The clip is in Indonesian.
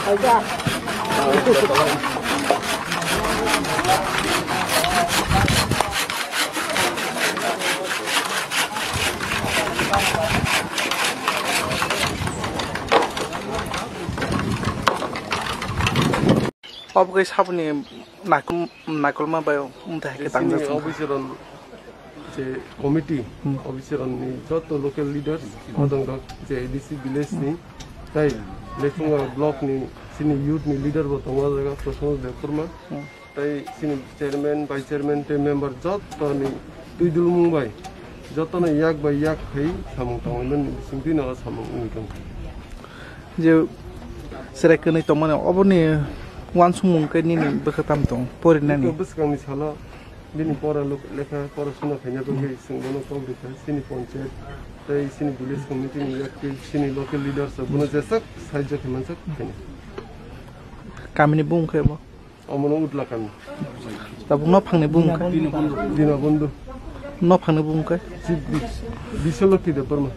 अब साबुनि नाकल मा बायो उमथा के तांजा ऑफिसर जे कमिटी ऑफिसर नि जत लोकल लीडर्स मदंग जे एडीसी विलेज नि ताई लेफुंगा ब्लॉक नि सिनि यूथ नि लीडर बतंगा जगा प्रसंग देपुरमा ताई सिनि चेयरमैन वाइस चेयरमैन ते मेंबर जत नि तुइदुल मुंबाई जत न याक बाय याक खै सामं तंगन सिंथि न सामं उनिकं जे सेरेकनै तमने अबनि wan sumung ke nini beketam tong pori nani bus kami salah bini pora lekha pora suna khanya to ke singbono to dikha sini panchayat tai sini village committee ni yak sini local leaders sabuna jesak sajja khamansak khanya kamini bung ke bo amono utla kami tabung no phangni bung ke dina bondu no phangni bung ke bisolokti de parma